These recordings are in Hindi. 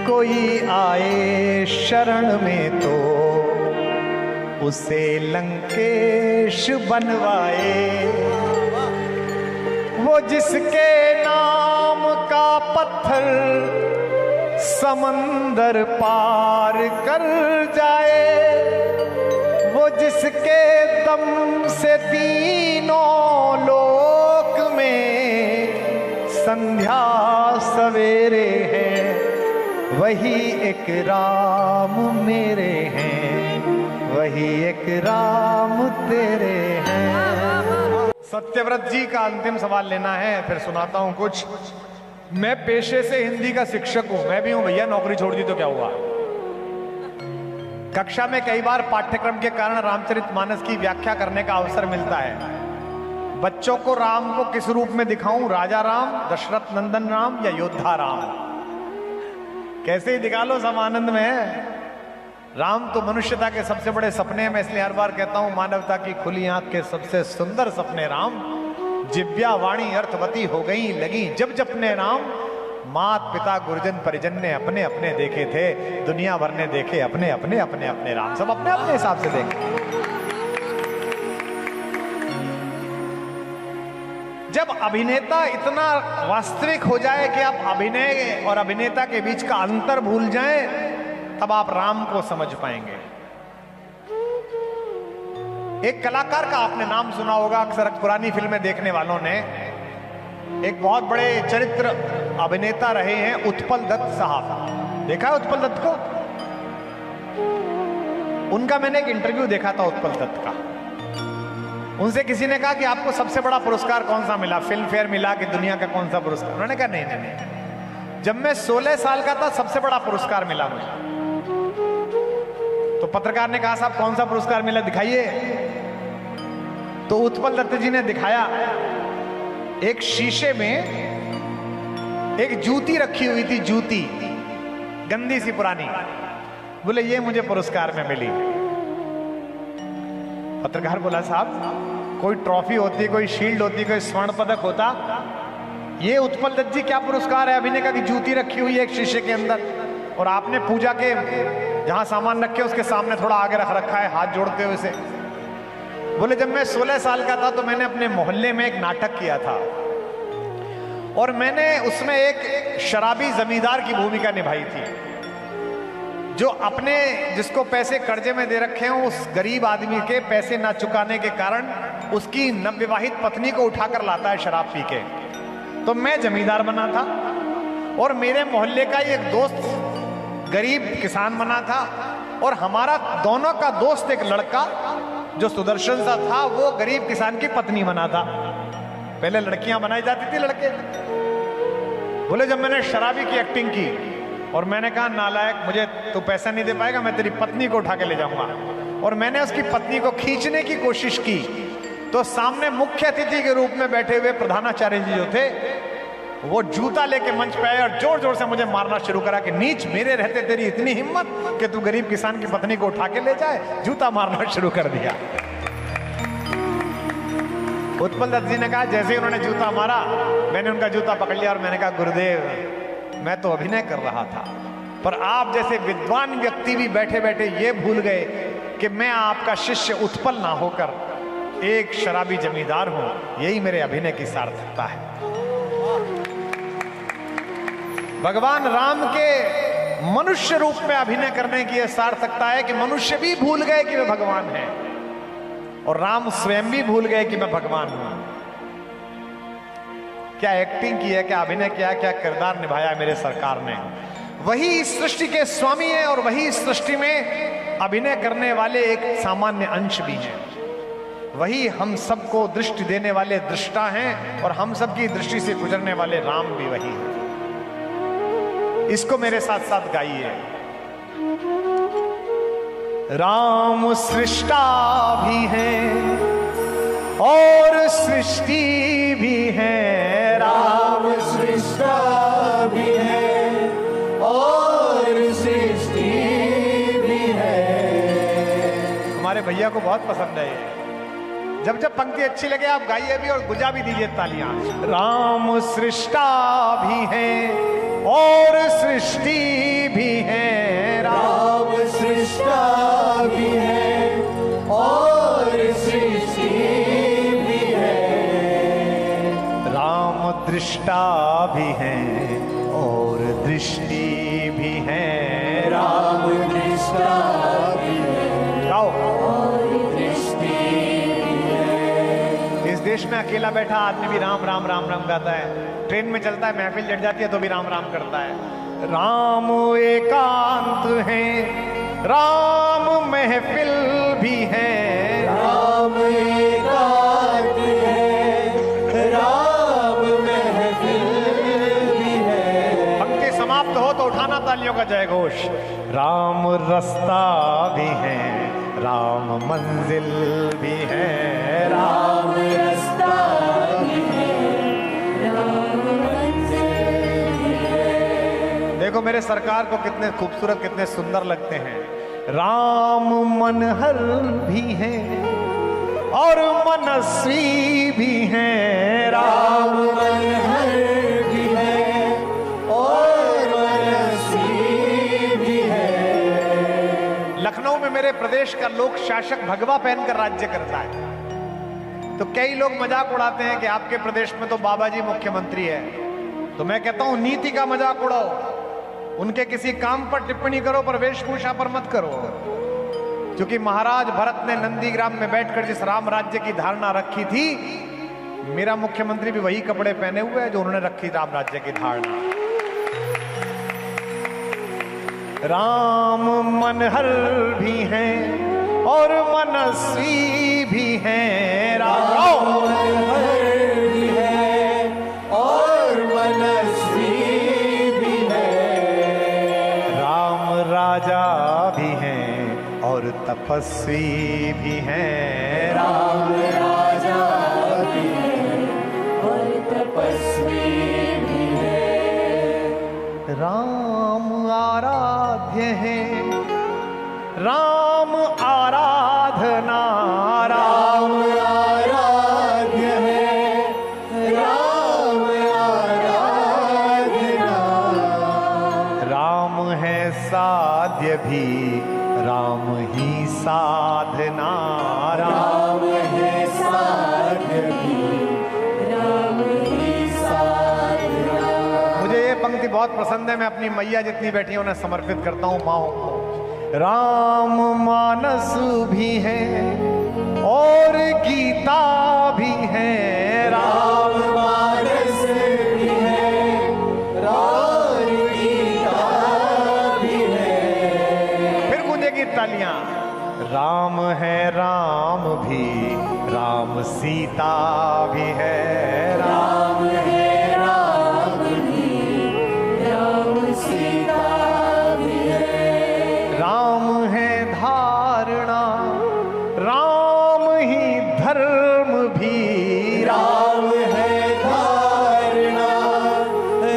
कोई आए शरण में तो उसे लंकेश बनवाए। वो जिसके नाम का पत्थर समंदर पार कर जाए, वो जिसके दम से तीनों लोक में संध्या सवेरे हैं, वही एक राम मेरे हैं, वही एक राम तेरे हैं। सत्यव्रत जी का अंतिम सवाल लेना है, फिर सुनाता हूं कुछ। मैं पेशे से हिंदी का शिक्षक हूं, मैं भी हूं भैया, नौकरी छोड़ दी तो क्या हुआ। कक्षा में कई बार पाठ्यक्रम के कारण रामचरितमानस की व्याख्या करने का अवसर मिलता है। बच्चों को राम को किस रूप में दिखाऊं, राजा राम, दशरथ नंदन राम या योद्धा राम? कैसे ही दिखा लो, सब आनंद में है। राम तो मनुष्यता के सबसे बड़े सपने में, इसलिए हर बार कहता हूं मानवता की खुली आंख के सबसे सुंदर सपने राम। जिव्या वाणी अर्थवती हो गई लगी जब जपने राम, मात पिता गुरुजन परिजन ने अपने अपने देखे थे, दुनिया भर ने देखे अपने अपने अपने अपने राम। सब अपने अपने हिसाब से देखे। जब अभिनेता इतना वास्तविक हो जाए कि आप अभिनय और अभिनेता के बीच का अंतर भूल जाएं, तब आप राम को समझ पाएंगे। एक कलाकार का आपने नाम सुना होगा अक्सर पुरानी फिल्में देखने वालों ने। एक बहुत बड़े चरित्र अभिनेता रहे हैं उत्पल दत्त साहब। देखा है उत्पल दत्त को? उनका मैंने एक इंटरव्यू देखा था उत्पल दत्त का। उनसे किसी ने कहा कि आपको सबसे बड़ा पुरस्कार कौन सा मिला, फिल्म फेयर मिला कि दुनिया का कौन सा पुरस्कार? उन्होंने कहा नहीं नहीं, जब मैं 16 साल का था सबसे बड़ा पुरस्कार मिला मुझे। तो पत्रकार ने कहा साहब कौन सा पुरस्कार मिला, दिखाइए। तो उत्पल दत्त जी ने दिखाया, एक शीशे में एक जूती रखी हुई थी, जूती गंदी सी पुरानी। बोले ये मुझे पुरस्कार में मिली। पत्रकार बोला साहब कोई ट्रॉफी होती, कोई शील्ड होती, कोई स्वर्ण पदक होता, ये उत्पल दत्त जी क्या पुरस्कार है? अभिनय का की जूती रखी हुई है एक शीशे के अंदर, और आपने पूजा के जहां सामान रखे उसके सामने थोड़ा आगे रख रखा है हाथ जोड़ते हुए से। बोले जब मैं 16 साल का था तो मैंने अपने मोहल्ले में एक नाटक किया था, और मैंने उसमें एक शराबी जमींदार की भूमिका निभाई थी, जो अपने जिसको पैसे कर्जे में दे रखे हैं उस गरीब आदमी के पैसे ना चुकाने के कारण उसकी नवविवाहित पत्नी को उठाकर लाता है शराब पी के। तो मैं जमींदार बना था, और मेरे मोहल्ले का एक दोस्त गरीब किसान बना था, और हमारा दोनों का दोस्त एक लड़का जो सुदर्शन सा था वो गरीब किसान की पत्नी बना था। पहले लड़कियां बनाई जाती थी, लड़के। बोले जब मैंने शराबी की एक्टिंग की और मैंने कहा नालायक मुझे तू पैसा नहीं दे पाएगा, मैं तेरी पत्नी को उठा के ले जाऊंगा, और मैंने उसकी पत्नी को खींचने की कोशिश की, तो सामने मुख्य अतिथि के रूप में बैठे हुए प्रधानाचार्य जी जो थे वो जूता लेके मंच पे आए और जोर जोर से मुझे मारना शुरू करा कि नीच, मेरे रहते तेरी इतनी हिम्मत कि तू गरीब किसान की पत्नी को उठा के ले जाए। जूता मारना शुरू कर दिया। उत्पल दत्त जी ने कहा जैसे ही उन्होंने जूता मारा मैंने उनका जूता पकड़ लिया और मैंने कहा गुरुदेव मैं तो अभिनय कर रहा था, पर आप जैसे विद्वान व्यक्ति भी बैठे बैठे ये भूल गए कि मैं आपका शिष्य उत्पल ना होकर एक शराबी जमींदार हूं। यही मेरे अभिनय की सार्थकता है। भगवान राम के मनुष्य रूप में अभिनय करने की यह सार्थकता है कि मनुष्य भी भूल गए कि वे भगवान हैं, और राम स्वयं भी भूल गए कि मैं भगवान हूं। क्या एक्टिंग की है, क्या अभिनय किया है, क्या किरदार निभाया है मेरे सरकार ने। वही इस सृष्टि के स्वामी हैं और वही इस सृष्टि में अभिनय करने वाले एक सामान्य अंश भी हैं। वही हम सबको दृष्टि देने वाले दृष्टा हैं और हम सबकी दृष्टि से गुजरने वाले राम भी वही हैं। इसको मेरे साथ साथ गाइए। राम सृष्टा भी हैं और सृष्टि भी है। राम सृष्टा भी है और सृष्टि भी है। हमारे भैया को बहुत पसंद है ये। जब जब पंक्ति अच्छी लगे आप गाइए भी और गुजा भी दीजिए तालियां। राम सृष्टा भी है और सृष्टि भी है, राम सृष्टा भी है और सृष्टि भी है। राम दृष्टा भी है और दृष्टि भी है, राम दृष्टा भी है गाओ। और दृष्टि भी है। इस देश में अकेला बैठा आदमी भी राम राम राम राम गाता है, ट्रेन में चलता है, महफिल जट जाती है तो भी राम राम करता है। राम एकांत है, राम महफिल भी है, राम एकांत है, राम महफिल भी है। पंक्ति समाप्त हो तो उठाना तालियों का जय घोष। राम रास्ता भी है, राम मंजिल भी है, राम रास्ता भी है, राम मंजिल भी है। देखो मेरे सरकार को कितने खूबसूरत कितने सुंदर लगते हैं। राम मनहर भी है और मनस्वी भी है, राम मनहर भी है और मनस्वी भी है। लखनऊ में मेरे प्रदेश का लोक शासक भगवा पहनकर राज्य करता है, तो कई लोग मजाक उड़ाते हैं कि आपके प्रदेश में तो बाबा जी मुख्यमंत्री है। तो मैं कहता हूं नीति का मजाक उड़ाओ, उनके किसी काम पर टिप्पणी करो पर वेशभूषा पर मत करो। क्योंकि महाराज भरत ने नंदीग्राम में बैठकर जिस राम राज्य की धारणा रखी थी, मेरा मुख्यमंत्री भी वही कपड़े पहने हुए हैं जो उन्होंने रखी राम राज्य की धारणा। राम मनहर भी है और मनस्वी भी है, राम मनहर भी है और मनस्वी भी है। राम राजा भी है और तपस्वी भी है, राम राजा भी है और तपस्वी भी है। राम आराध्य है, राम आराधना, राम आराध्य है, राम आराधना। राम है साध्य भी, राम ही साधना, राम है साध्य भी, राम ही साधना। मुझे ये पंक्ति बहुत पसंद है, मैं अपनी मैया जितनी बैठी हैं उन्हें समर्पित करता हूं माओ को। राम मानस भी है और गीता भी है, राम मानस भी है, राम गीता भी है। फिर गूंजेगी तालियां। राम है राम भी, राम सीता भी है, राम है राम भी, राम सीता भी है। राम है धारणा, राम ही धर्म भी, राम है धारणा,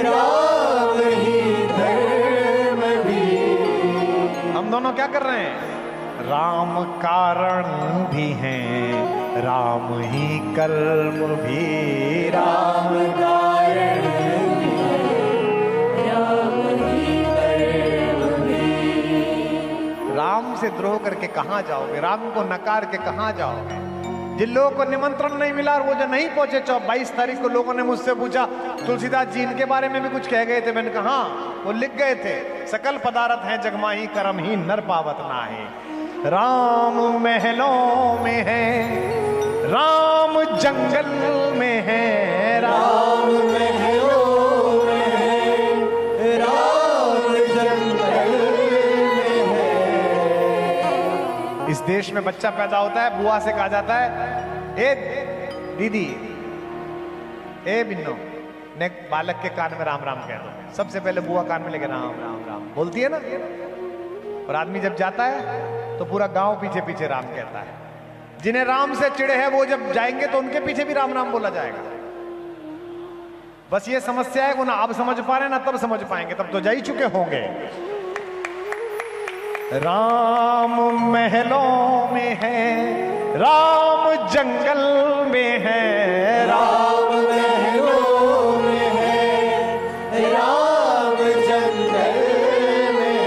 राम ही धर्म भी। हम दोनों क्या कर रहे हैं? राम कारण भी है, राम ही कर्म भी, राम कारण भी है, राम ही कर्म भी। राम से द्रोह करके कहां जाओगे? राम को नकार के कहां जाओगे? जिन लोगों को निमंत्रण नहीं मिला और वो जो नहीं पहुंचे 22 तारीख को लोगों ने मुझसे पूछा तुलसीदास जी इनके बारे में भी कुछ कह गए थे। मैंने कहा वो लिख गए थे, सकल पदार्थ है जगमाही करम ही नर पावत नाहि। राम महलों में है, राम जंगल में है, राम महलों में है, राम जंगल में है। इस देश में बच्चा पैदा होता है, बुआ से कहा जाता है ए दीदी, ए बिन्नो, ने बालक के कान में राम राम कह दो। सबसे पहले बुआ कान में लेके राम राम राम बोलती है ना। और आदमी जब जाता है तो पूरा गांव पीछे पीछे राम कहता है। जिन्हें राम से चिढ़े है वो जब जाएंगे तो उनके पीछे भी राम राम बोला जाएगा। बस ये समस्या है कि ना अब समझ पा रहे ना तब समझ पाएंगे, तब तो जा ही चुके होंगे। राम महलों में है, राम जंगल में है, राम महलों में है, राम जंगल में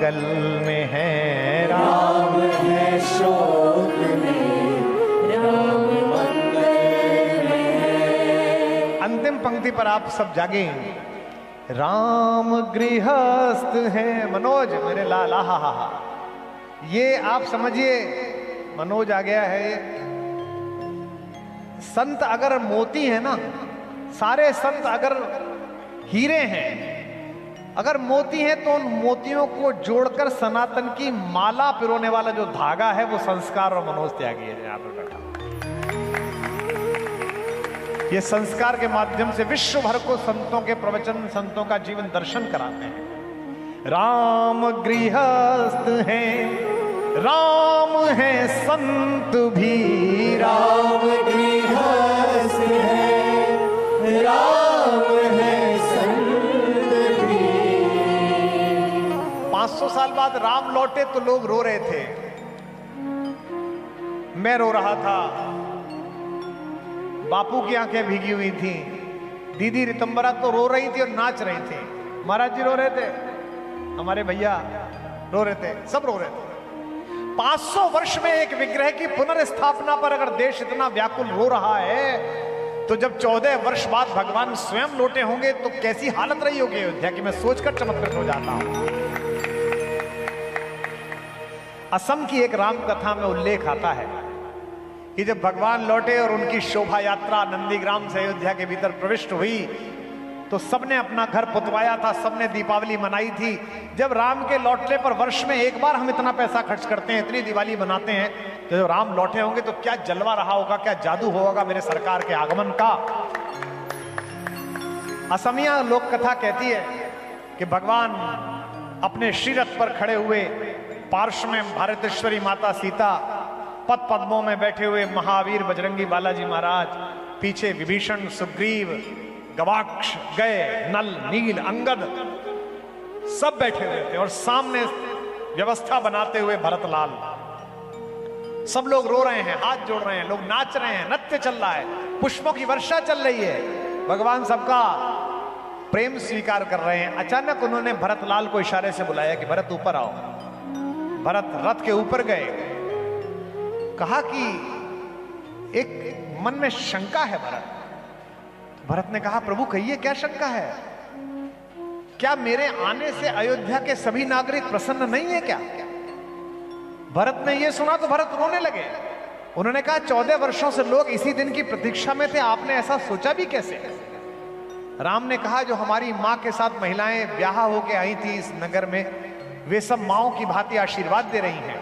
मंगल में है राम है शोक में, राम मंगल में है। अंतिम पंक्ति पर आप सब जागे। राम गृहस्थ है। मनोज मेरे लाल, हा हा हा, ये आप समझिए, मनोज आ गया है। संत अगर मोती है ना, सारे संत अगर हीरे हैं, अगर मोती हैं तो उन मोतियों को जोड़कर सनातन की माला पिरोने वाला जो धागा है वो संस्कार और मनोज त्यागी है। यहां पर बैठा ये संस्कार के माध्यम से विश्व भर को संतों के प्रवचन, संतों का जीवन दर्शन कराते हैं। राम गृहस्थ हैं, राम है संत भी, राम गृहस्थ है, राम है संत भी। 500 साल बाद राम लौटे तो लोग रो रहे थे, मैं रो रहा था, बापू की आंखें भीगी हुई थी, दीदी रितंबरा तो रो रही थी और नाच रही थी, महाराज जी रो रहे थे, हमारे भैया रो रहे थे, सब रो रहे थे। 500 वर्ष में एक विग्रह की पुनर्स्थापना पर अगर देश इतना व्याकुल रो रहा है, तो जब 14 वर्ष बाद भगवान स्वयं लौटे होंगे तो कैसी हालत रही होगी अयोध्या की, मैं सोचकर चमत्कृत हो जाता हूं। असम की एक राम कथा में उल्लेख आता है कि जब भगवान लौटे और उनकी शोभा यात्रा नंदीग्राम से अयोध्या के भीतर प्रविष्ट हुई तो सबने अपना घर पुतवाया था, सबने दीपावली मनाई थी। जब राम के लौटने पर वर्ष में एक बार हम इतना पैसा खर्च करते हैं, इतनी दिवाली मनाते हैं, तो जब राम लौटे होंगे तो क्या जलवा रहा होगा, क्या जादू होगा मेरे सरकार के आगमन का। असमिया लोक कथा कहती है कि भगवान अपने श्रीरथ पर खड़े हुए, पार्श्व में भारतेश्वरी माता सीता, पद पद्मों में बैठे हुए महावीर बजरंगी बालाजी महाराज, पीछे विभीषण, सुग्रीव, गवाक्ष, गए, नल, नील, अंगद सब बैठे हुए थे और सामने व्यवस्था बनाते हुए भरतलाल। सब लोग रो रहे हैं, हाथ जोड़ रहे हैं, लोग नाच रहे हैं, नृत्य चल रहा है, पुष्पों की वर्षा चल रही है, भगवान सबका प्रेम स्वीकार कर रहे हैं। अचानक उन्होंने भरतलाल को इशारे से बुलाया कि भरत ऊपर आओ। भरत रथ के ऊपर गए, कहा कि एक मन में शंका है भरत। भरत ने कहा प्रभु कहिए क्या शंका है, क्या मेरे आने से अयोध्या के सभी नागरिक प्रसन्न नहीं है क्या? भरत ने यह सुना तो भरत रोने लगे। उन्होंने कहा 14 वर्षों से लोग इसी दिन की प्रतीक्षा में थे, आपने ऐसा सोचा भी कैसे? राम ने कहा जो हमारी मां के साथ महिलाएं ब्याह होके आई थी इस नगर में, वे सब माओं की भांति आशीर्वाद दे रही हैं।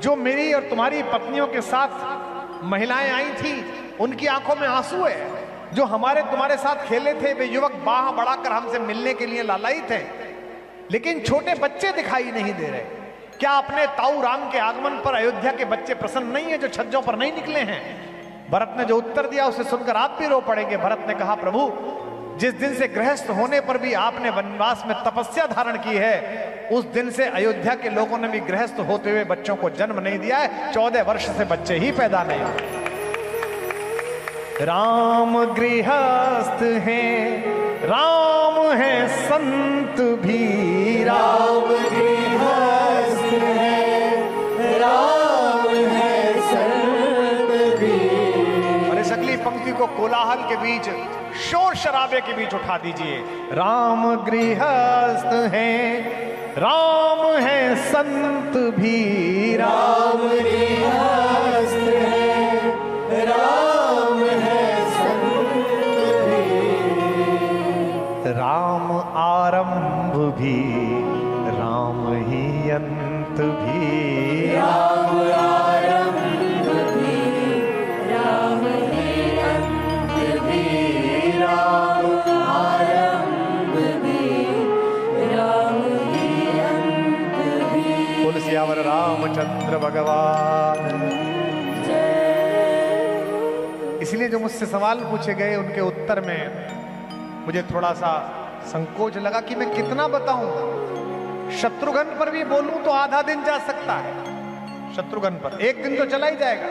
जो मेरी और तुम्हारी पत्नियों के साथ महिलाएं आई थी उनकी आंखों में आंसू है। जो हमारे तुम्हारे साथ खेले थे वे युवक बाह बढ़ाकर हमसे मिलने के लिए लालाई थे, लेकिन छोटे बच्चे दिखाई नहीं दे रहे। क्या अपने ताऊ राम के आगमन पर अयोध्या के बच्चे प्रसन्न नहीं है जो छज्जों पर नहीं निकले हैं? भरत ने जो उत्तर दिया उसे सुनकर आप भी रो पड़ेंगे। भरत ने कहा प्रभु जिस दिन से गृहस्थ होने पर भी आपने वनवास में तपस्या धारण की है, उस दिन से अयोध्या के लोगों ने भी गृहस्थ होते हुए बच्चों को जन्म नहीं दिया है। 14 वर्ष से बच्चे ही पैदा नहीं हुए। राम गृहस्थ हैं, राम है संत भी, राम गृहस्थ है, राम है संत भी। और इस अगली पंक्ति को कोलाहल के बीच, शोर शराबे के बीच उठा दीजिए। राम गृहस्थ हैं, राम है संत भी, राम गृहस्थ है, राम है संत भी। राम आरंभ भी, राम ही अंत भी, राम आरंभ भी, राम ही अंत भी, राम आरंभ भी, राम ही अंत भी। बोल सियावर रामचंद्र भगवान। इसलिए जो मुझसे सवाल पूछे गए उनके उत्तर में मुझे थोड़ा सा संकोच लगा कि मैं कितना बताऊं। शत्रुघ्न पर भी बोलूं तो आधा दिन जा सकता है, शत्रुघ्न पर एक दिन तो चला ही जाएगा।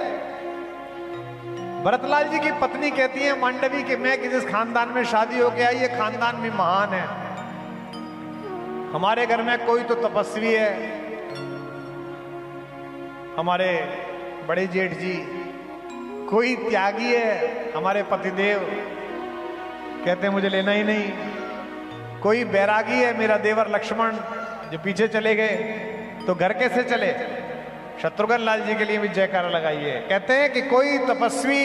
भरतलाल जी की पत्नी कहती है मांडवी कि मैं जिस खानदान में शादी होके आई ये खानदान भी महान है, हमारे घर में कोई तो तपस्वी है, हमारे बड़े जेठ जी, कोई त्यागी है, हमारे पतिदेव कहते हैं मुझे लेना ही नहीं, कोई बैरागी है, मेरा देवर लक्ष्मण जो पीछे चले गए, तो घर कैसे चले? शत्रुघ्न लाल जी के लिए भी जयकारा लगाइए। कहते हैं कि कोई तपस्वी,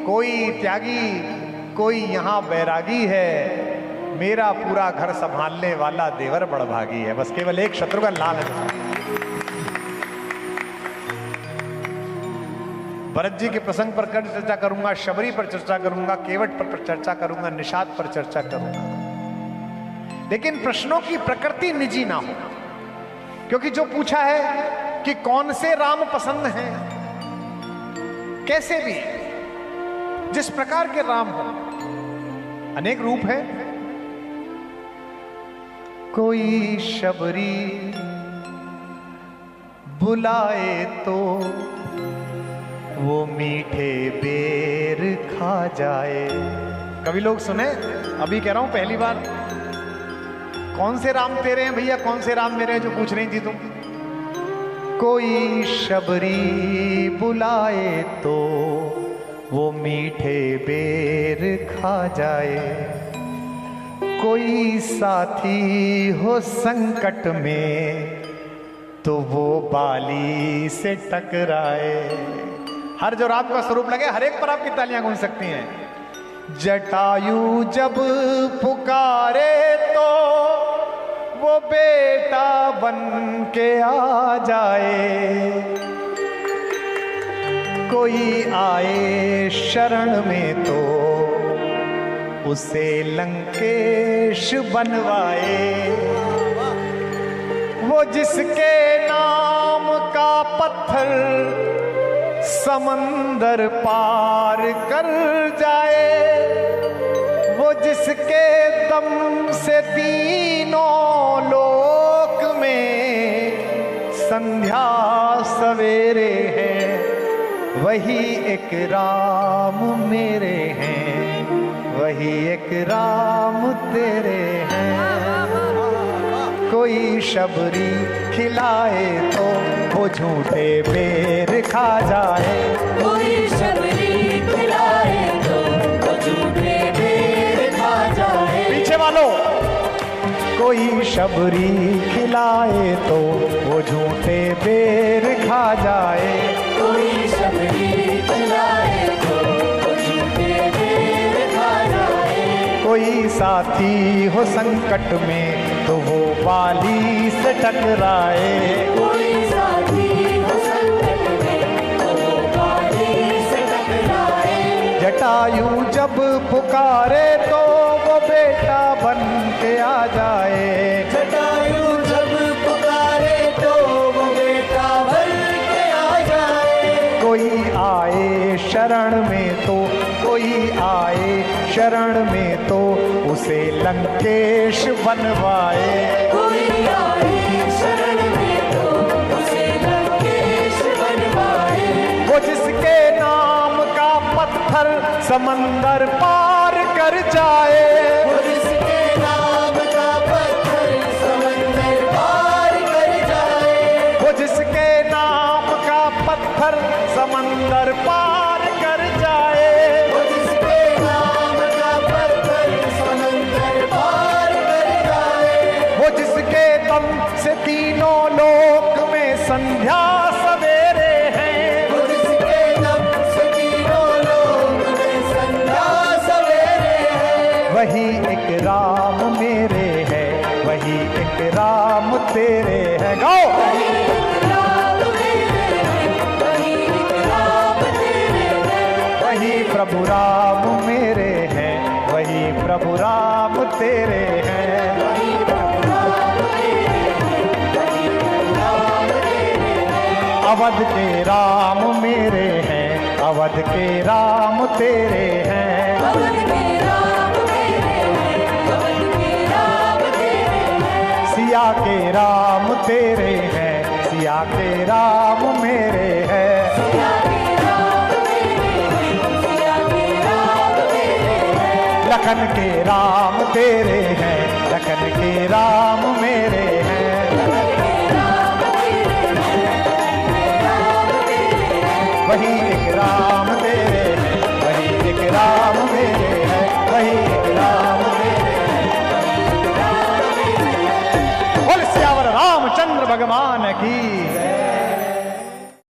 कोई त्यागी, कोई यहां बैरागी है, मेरा पूरा घर संभालने वाला देवर बड़भागी है। बस केवल एक शत्रुघ्न लाल है। भरत जी के प्रसंग पर कर चर्चा करूंगा, शबरी पर चर्चा करूंगा, केवट पर चर्चा करूंगा, निषाद पर चर्चा करूंगा, लेकिन प्रश्नों की प्रकृति निजी ना हो, क्योंकि जो पूछा है कि कौन से राम पसंद हैं, कैसे भी, जिस प्रकार के राम हो, अनेक रूप है। कोई शबरी बुलाए तो वो मीठे बेर खा जाए। कभी लोग सुने? अभी कह रहा हूं पहली बार। कौन से राम तेरे हैं भैया, कौन से राम मेरे हैं, जो पूछ रही थी तुम? कोई शबरी बुलाए तो वो मीठे बेर खा जाए, कोई साथी हो संकट में तो वो बाली से टकराए। हर जो राम का स्वरूप लगे, हर एक पर आपकी तालियां गूंज सकती हैं। जटायु जब पुकारे तो वो बेटा बन के आ जाए, कोई आए शरण में तो उसे लंकेश बनवाए, वो जिसके नाम का पत्थर समंदर पार कर जाए, वो जिसके दम से तीनों लोक में संध्या सवेरे हैं, वही एक राम मेरे हैं, वही एक राम तेरे हैं। कोई शबरी खिलाए तो वो झूठे बेर खा जाए, कोई शबरी खिलाए तो वो झूठे बेर खा जाए। पीछे वालों, कोई शबरी खिलाए तो वो झूठे बेर खा जाए, कोई शबरी खिलाए तो वो झूठे बेर खा जाए, कोई साथी हो संकट में तो वो बाली से टकराए, कोई साथी हो संकट में तो वो बाली से टकराए। जटायु जब पुकारे तो वो बेटा बन के आ जाए, जटायु जब पुकारे तो वो बेटा बन के आ जाए, कोई आए शरण में तो, कोई आए शरण में तो उसे लंकेश बनवाए, कोई आए शरण में तो उसे लंकेश बनवाए, वो जिसके नाम का पत्थर समंदर पार कर जाए, वो जिसके नाम का पत्थर समंदर पार कर जाए, वो जिसके नाम का पत्थर समंदर पार कर जाए, वो जिसके नाम का पत्थर समंदर पार कर जाए, वो जिसके दम से तीनों लोक में संध्या सवेरे हैं, वो जिसके दम से तीनों लोक में संध्या सवेरे हैं, वही एक राम मेरे है, वही एक राम तेरे है। गाओ, वही एक राम तेरे हैं, वही एक राम तेरे हैं, वही प्रभु राम मेरे हैं, वही प्रभु राम तेरे हैं, वही प्रभु राम तेरे हैं, वही प्रभु राम तेरे हैं, अवध के राम मेरे हैं, अवध के राम तेरे हैं, अवध के राम तेरे हैं, अवध के राम तेरे हैं, सिया के राम तेरे हैं, सिया के राम मेरे हैं, सिया के राम तेरे हैं, सिया के राम तेरे हैं, लखन के राम तेरे हैं, लखन के राम मेरे राम तेरे हैं, वही एक राम मेरे है, वही एक राम मेरे है। बोल सियावर रामचंद्र भगवान की।